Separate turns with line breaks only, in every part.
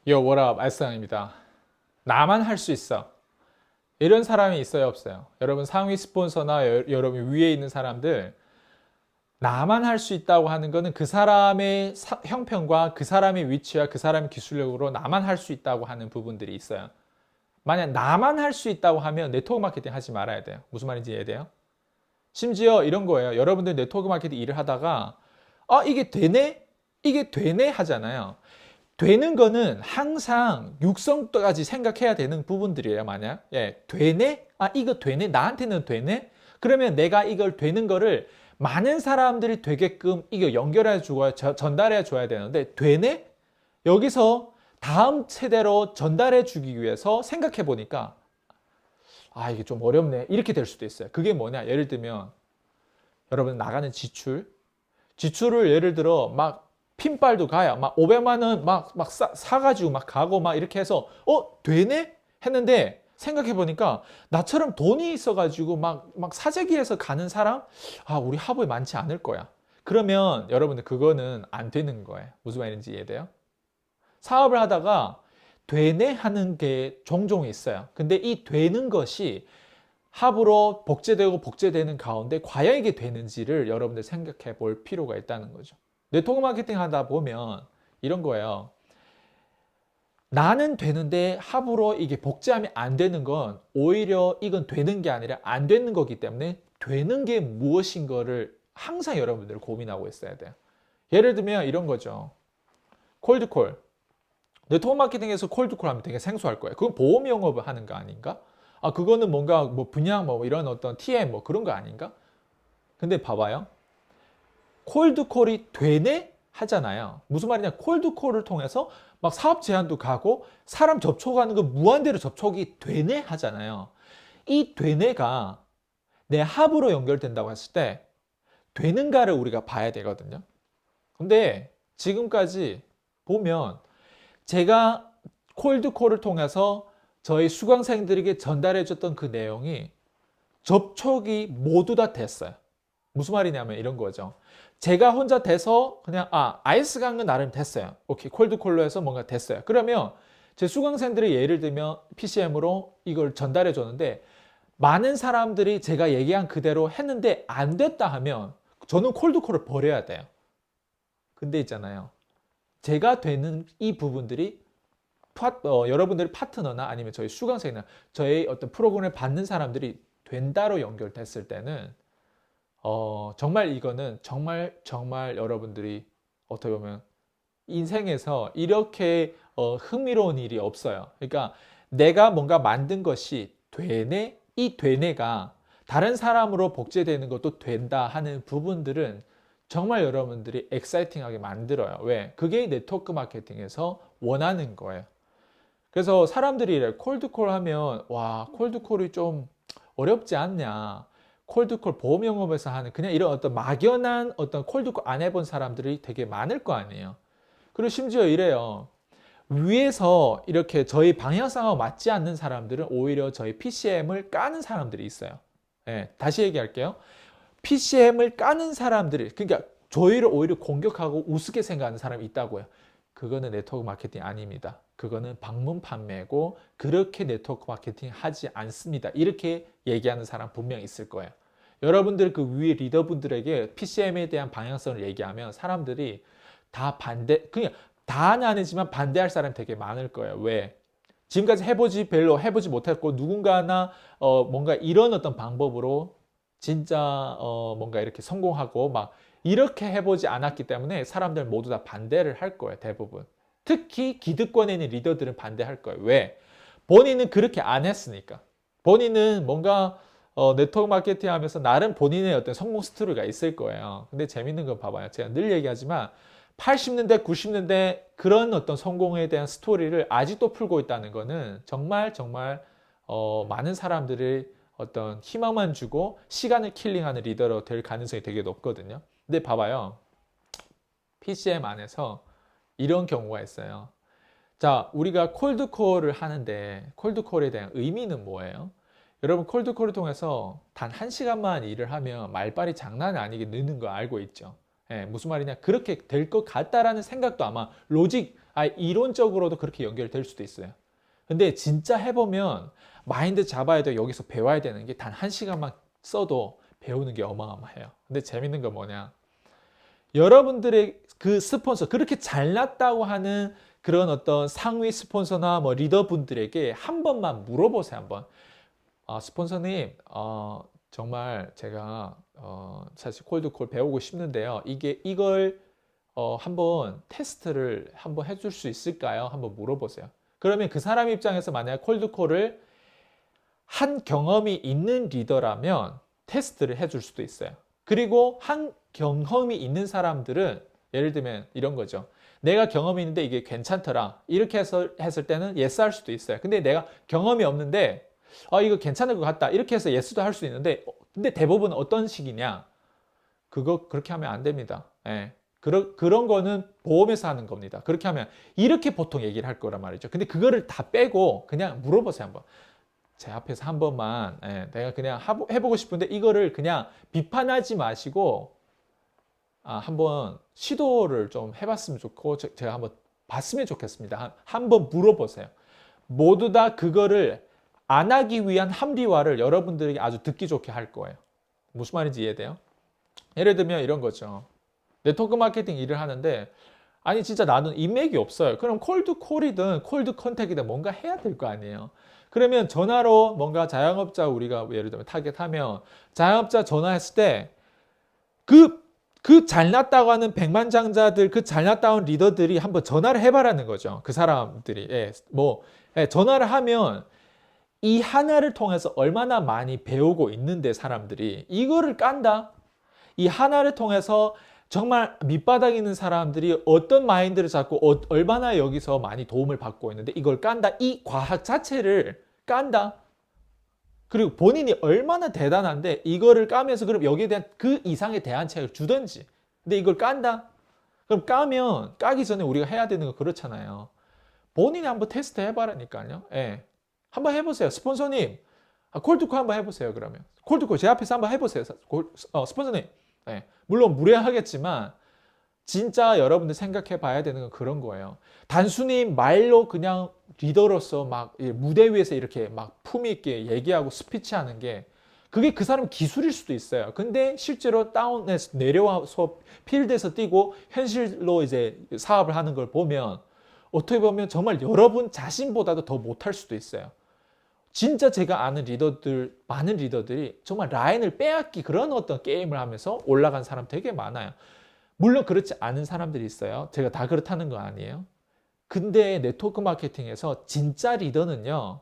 Yo, what up? 알스입니다. 나만 할 수 있어. 이런 사람이 있어요, 없어요? 여러분 상위 스폰서나 여러분 위에 있는 사람들 나만 할 수 있다고 하는 거는 그 사람의 형편과 그 사람의 위치와 그 사람의 기술력으로 나만 할 수 있다고 하는 부분들이 있어요. 만약 나만 할 수 있다고 하면 네트워크 마케팅 하지 말아야 돼요. 무슨 말인지 이해돼요? 심지어 이런 거예요. 여러분들 네트워크 마케팅 일을 하다가 이게 되네? 이게 되네? 하잖아요. 되는 거는 항상 육성까지 생각해야 되는 부분들이에요. 만약 되네? 이거 되네? 나한테는 되네? 그러면 내가 이걸 되는 거를 많은 사람들이 되게끔 이거 연결해 주고 전달해 줘야 되는데 되네? 여기서 다음 세대로 전달해 주기 위해서 생각해 보니까 이게 좀 어렵네. 이렇게 될 수도 있어요. 그게 뭐냐? 예를 들면 여러분 나가는 지출을 예를 들어 막 핀빨도 가야 막 500만 원 막 사가지고 막 가고 막 이렇게 해서 되네? 했는데 생각해 보니까 나처럼 돈이 있어가지고 막 사재기해서 가는 사람 우리 하부에 많지 않을 거야. 그러면 여러분들 그거는 안 되는 거예요. 무슨 말인지 이해돼요? 사업을 하다가 되네 하는 게 종종 있어요. 근데 이 되는 것이 합으로 복제되고 복제되는 가운데 과연 이게 되는지를 여러분들 생각해 볼 필요가 있다는 거죠. 네트워크 마케팅 하다 보면 이런 거예요. 나는 되는데 합으로 이게 복제하면 안 되는 건 오히려 이건 되는 게 아니라 안 되는 거기 때문에 되는 게 무엇인 거를 항상 여러분들 고민하고 있어야 돼요. 예를 들면 이런 거죠. 콜드콜. 네트워크 마케팅에서 콜드콜 하면 되게 생소할 거예요. 그건 보험 영업을 하는 거 아닌가? 그거는 뭔가 뭐 분양 뭐 이런 어떤 TM 뭐 그런 거 아닌가? 근데 봐봐요. 콜드콜이 되네? 하잖아요. 무슨 말이냐? 콜드콜을 통해서 막 사업 제안도 가고 사람 접촉하는 거 무한대로 접촉이 되네? 하잖아요. 이 되네가 내 합으로 연결된다고 했을 때 되는가를 우리가 봐야 되거든요. 근데 지금까지 보면 제가 콜드콜을 통해서 저희 수강생들에게 전달해줬던 그 내용이 접촉이 모두 다 됐어요. 무슨 말이냐면 이런 거죠. 제가 혼자 돼서 그냥 아이스 강은 나름 됐어요. 오케이, 콜드콜로 해서 뭔가 됐어요. 그러면 제 수강생들이 예를 들면 PCM으로 이걸 전달해 줬는데 많은 사람들이 제가 얘기한 그대로 했는데 안 됐다 하면 저는 콜드콜을 버려야 돼요. 근데 있잖아요. 제가 되는 이 부분들이 여러분들의 파트너나 아니면 저희 수강생이나 저희 어떤 프로그램을 받는 사람들이 된다로 연결됐을 때는 정말 이거는 정말 여러분들이 어떻게 보면 인생에서 이렇게 흥미로운 일이 없어요. 그러니까 내가 뭔가 만든 것이 되네? 이 되네가 다른 사람으로 복제되는 것도 된다 하는 부분들은 정말 여러분들이 엑사이팅하게 만들어요. 왜? 그게 네트워크 마케팅에서 원하는 거예요. 그래서 사람들이 이래 콜드콜 하면 콜드콜이 좀 어렵지 않냐. 콜드콜 보험 영업에서 하는 그냥 이런 어떤 막연한 어떤 콜드콜 안 해본 사람들이 되게 많을 거 아니에요. 그리고 심지어 이래요. 위에서 이렇게 저희 방향성하고 맞지 않는 사람들은 오히려 저희 PCM을 까는 사람들이 있어요. 다시 얘기할게요. PCM을 까는 사람들이, 그러니까 저희를 오히려 공격하고 우습게 생각하는 사람이 있다고요. 그거는 네트워크 마케팅 아닙니다. 그거는 방문 판매고 그렇게 네트워크 마케팅 하지 않습니다. 이렇게 얘기하는 사람 분명 있을 거예요. 여러분들 그 위에 리더분들에게 PCM에 대한 방향성을 얘기하면 사람들이 다 그냥 다는 아니지만 반대할 사람이 되게 많을 거예요. 왜? 지금까지 별로 해보지 못했고 누군가나 뭔가 이런 어떤 방법으로 진짜 뭔가 이렇게 성공하고 막 이렇게 해보지 않았기 때문에 사람들 모두 다 반대를 할 거예요. 대부분. 특히 기득권에 있는 리더들은 반대할 거예요. 왜? 본인은 그렇게 안 했으니까. 본인은 뭔가 네트워크 마케팅 하면서 나름 본인의 어떤 성공 스토리가 있을 거예요. 근데 재밌는 거 봐봐요. 제가 늘 얘기하지만 80년대, 90년대 그런 어떤 성공에 대한 스토리를 아직도 풀고 있다는 거는 정말 많은 사람들이 어떤 희망만 주고 시간을 킬링하는 리더로 될 가능성이 되게 높거든요. 근데 봐봐요. PCM 안에서 이런 경우가 있어요. 자, 우리가 콜드콜을 하는데 콜드콜에 대한 의미는 뭐예요? 여러분 콜드콜을 통해서 단 1시간만 일을 하면 말빨이 장난이 아니게 느는 거 알고 있죠? 무슨 말이냐? 그렇게 될 것 같다라는 생각도 아마 로직 이론적으로도 그렇게 연결될 수도 있어요. 근데 진짜 해보면 마인드 잡아야 돼. 여기서 배워야 되는 게 단 1시간만 써도 배우는 게 어마어마해요. 근데 재밌는 건 뭐냐? 여러분들의 그 스폰서, 그렇게 잘났다고 하는 그런 어떤 상위 스폰서나 뭐 리더분들에게 한 번만 물어보세요. 한번. 스폰서님, 정말 제가 사실 콜드콜 배우고 싶는데요. 이걸 한번 테스트를 한번 해줄 수 있을까요? 한번 물어보세요. 그러면 그 사람 입장에서 만약 콜드콜을 한 경험이 있는 리더라면 테스트를 해줄 수도 있어요. 그리고 한 경험이 있는 사람들은 예를 들면 이런 거죠. 내가 경험이 있는데 이게 괜찮더라. 이렇게 해서 했을 때는 예스 할 수도 있어요. 근데 내가 경험이 없는데 이거 괜찮을 것 같다. 이렇게 해서 예스도 할 수 있는데 근데 대부분 어떤 식이냐? 그렇게 하면 안 됩니다. 예. 그런 거는 보험에서 하는 겁니다. 그렇게 하면 이렇게 보통 얘기를 할 거란 말이죠. 근데 그거를 다 빼고 그냥 물어보세요. 한번. 제 앞에서 한 번만 내가 그냥 해보고 싶은데 이거를 그냥 비판하지 마시고 한번 시도를 좀 해봤으면 좋고 제가 한번 봤으면 좋겠습니다. 한번 물어보세요. 모두 다 그거를 안 하기 위한 합리화를 여러분들에게 아주 듣기 좋게 할 거예요. 무슨 말인지 이해돼요? 예를 들면 이런 거죠. 네트워크 마케팅 일을 하는데 아니 진짜 나는 인맥이 없어요. 그럼 콜드콜이든 콜드 컨택이든 뭔가 해야 될 거 아니에요. 그러면 전화로 뭔가 자영업자 우리가 예를 들면 타겟하면 자영업자 전화했을 때 그 잘났다고 하는 백만장자들, 그 잘났다고 하는 리더들이 한번 전화를 해봐라는 거죠. 그 사람들이. 전화를 하면 이 하나를 통해서 얼마나 많이 배우고 있는데 사람들이 이거를 깐다? 이 하나를 통해서 정말 밑바닥에 있는 사람들이 어떤 마인드를 잡고 얼마나 여기서 많이 도움을 받고 있는데 이걸 깐다? 이 과학 자체를 깐다? 그리고 본인이 얼마나 대단한데 이거를 까면서 그럼 여기에 대한 그 이상의 대안책을 주든지. 근데 이걸 깐다? 그럼 까기 전에 우리가 해야 되는 거 그렇잖아요. 본인이 한번 테스트 해봐라니까요. 예. 한번 해보세요. 스폰서님, 콜드콜 한번 해보세요. 그러면 콜드콜 제 앞에서 한번 해보세요. 스폰서님. 예. 물론 무례하겠지만 진짜 여러분들 생각해 봐야 되는 건 그런 거예요. 단순히 말로 그냥 리더로서 막 무대 위에서 이렇게 막 품위 있게 얘기하고 스피치하는 게 그게 그 사람 기술일 수도 있어요. 근데 실제로 다운에서 내려와서 필드에서 뛰고 현실로 이제 사업을 하는 걸 보면 어떻게 보면 정말 여러분 자신보다도 더 못할 수도 있어요. 진짜 제가 아는 리더들, 많은 리더들이 정말 라인을 빼앗기 그런 어떤 게임을 하면서 올라간 사람 되게 많아요. 물론 그렇지 않은 사람들이 있어요. 제가 다 그렇다는 거 아니에요. 근데 네트워크 마케팅에서 진짜 리더는요,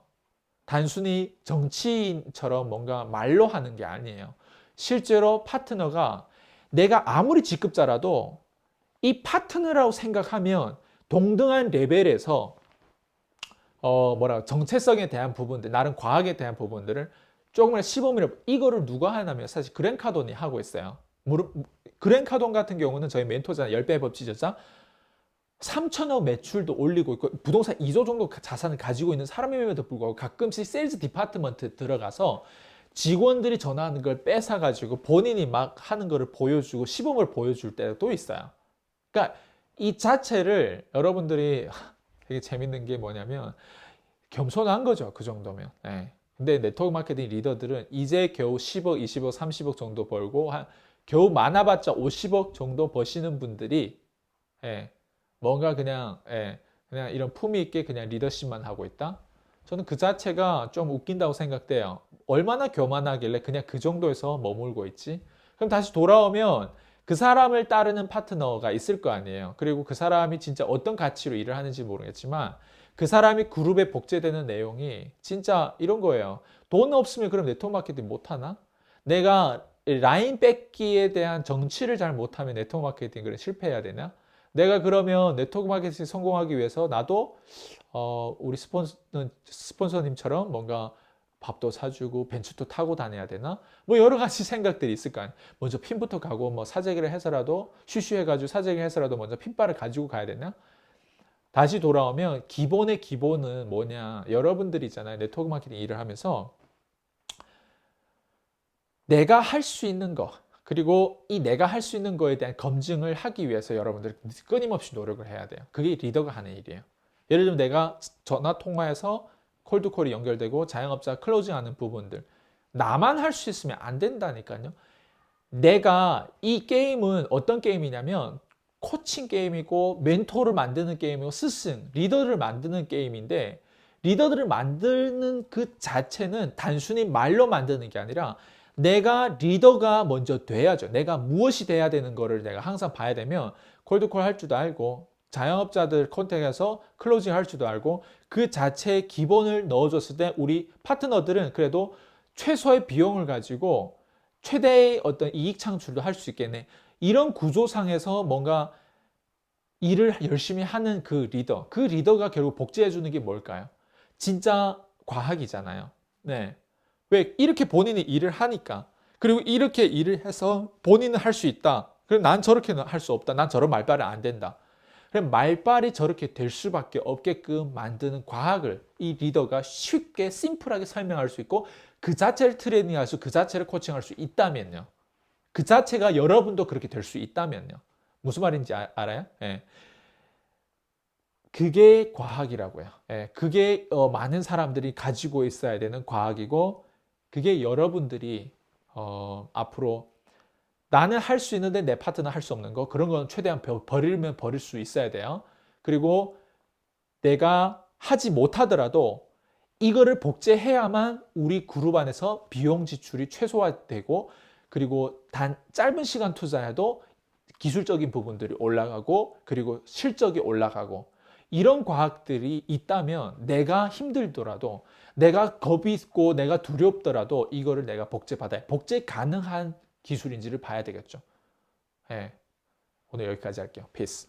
단순히 정치인처럼 뭔가 말로 하는 게 아니에요. 실제로 파트너가 내가 아무리 직급자라도 이 파트너라고 생각하면 동등한 레벨에서 정체성에 대한 부분들, 나름 과학에 대한 부분들을 조금만 시범을 이거를 누가 하냐면 사실 그랜카돈이 하고 있어요. 그랜카돈 같은 경우는 저희 멘토잖아요. 10배 법칙저자 3천억 매출도 올리고 있고 부동산 2조 정도 자산을 가지고 있는 사람임에도 불구하고 가끔씩 세일즈 디파트먼트 들어가서 직원들이 전화하는 걸 뺏어가지고 본인이 막 하는 거를 보여주고 시범을 보여줄 때도 있어요. 그러니까 이 자체를 여러분들이 되게 재밌는 게 뭐냐면 겸손한 거죠. 그 정도면. 네. 근데 네트워크 마케팅 리더들은 이제 겨우 10억, 20억, 30억 정도 벌고 겨우 많아봤자 50억 정도 버시는 분들이 뭔가 그냥 이런 품위 있게 그냥 리더십만 하고 있다. 저는 그 자체가 좀 웃긴다고 생각돼요. 얼마나 교만하길래 그냥 그 정도에서 머물고 있지? 그럼 다시 돌아오면 그 사람을 따르는 파트너가 있을 거 아니에요. 그리고 그 사람이 진짜 어떤 가치로 일을 하는지 모르겠지만 그 사람이 그룹에 복제되는 내용이 진짜 이런 거예요. 돈 없으면 그럼 네트워크 마케팅 못하나? 내가 라인 뺏기에 대한 정치를 잘 못하면 네트워크 마케팅을 실패해야 되나? 내가 그러면 네트워크 마케팅 성공하기 위해서 나도 우리 스폰서님처럼 뭔가 밥도 사주고 벤츠도 타고 다녀야 되나? 뭐 여러 가지 생각들이 있을 거 아니에요. 먼저 핀부터 가고 뭐 사재기를 해서라도 쉬쉬해가지고 사재기를 해서라도 먼저 핀바를 가지고 가야 되나? 다시 돌아오면 기본의 기본은 뭐냐? 여러분들이 있잖아요. 네트워크 마케팅 일을 하면서 내가 할 수 있는 거, 그리고 이 내가 할 수 있는 거에 대한 검증을 하기 위해서 여러분들이 끊임없이 노력을 해야 돼요. 그게 리더가 하는 일이에요. 예를 들면 내가 전화 통화에서 콜드콜이 연결되고 자영업자 클로징하는 부분들 나만 할 수 있으면 안 된다니까요. 내가 이 게임은 어떤 게임이냐면 코칭 게임이고 멘토를 만드는 게임이고 스승, 리더를 만드는 게임인데 리더들을 만드는 그 자체는 단순히 말로 만드는 게 아니라 내가 리더가 먼저 돼야죠. 내가 무엇이 돼야 되는 거를 내가 항상 봐야 되면 콜드콜 할 줄도 알고 자영업자들 컨택해서 클로징 할 줄도 알고 그 자체의 기본을 넣어줬을 때 우리 파트너들은 그래도 최소의 비용을 가지고 최대의 어떤 이익 창출도 할 수 있겠네. 이런 구조상에서 뭔가 일을 열심히 하는 그 리더가 결국 복제해 주는 게 뭘까요? 진짜 과학이잖아요. 네. 왜 이렇게 본인이 일을 하니까 그리고 이렇게 일을 해서 본인은 할 수 있다. 그럼 난 저렇게는 할 수 없다. 난 저런 말빨이 안 된다. 그럼 말빨이 저렇게 될 수밖에 없게끔 만드는 과학을 이 리더가 쉽게 심플하게 설명할 수 있고 그 자체를 트레이닝할 수, 그 자체를 코칭할 수 있다면요. 그 자체가 여러분도 그렇게 될 수 있다면요. 무슨 말인지 알아요? 예. 그게 과학이라고요. 예. 그게 많은 사람들이 가지고 있어야 되는 과학이고 그게 여러분들이 앞으로 나는 할 수 있는데 내 파트너 할 수 없는 거 그런 건 최대한 버리면 버릴 수 있어야 돼요. 그리고 내가 하지 못하더라도 이거를 복제해야만 우리 그룹 안에서 비용 지출이 최소화되고 그리고 짧은 시간 투자해도 기술적인 부분들이 올라가고 그리고 실적이 올라가고 이런 과학들이 있다면 내가 힘들더라도 내가 겁이 있고 내가 두렵더라도 이거를 내가 복제 가능한 기술인지를 봐야 되겠죠. 네, 오늘 여기까지 할게요. 피스.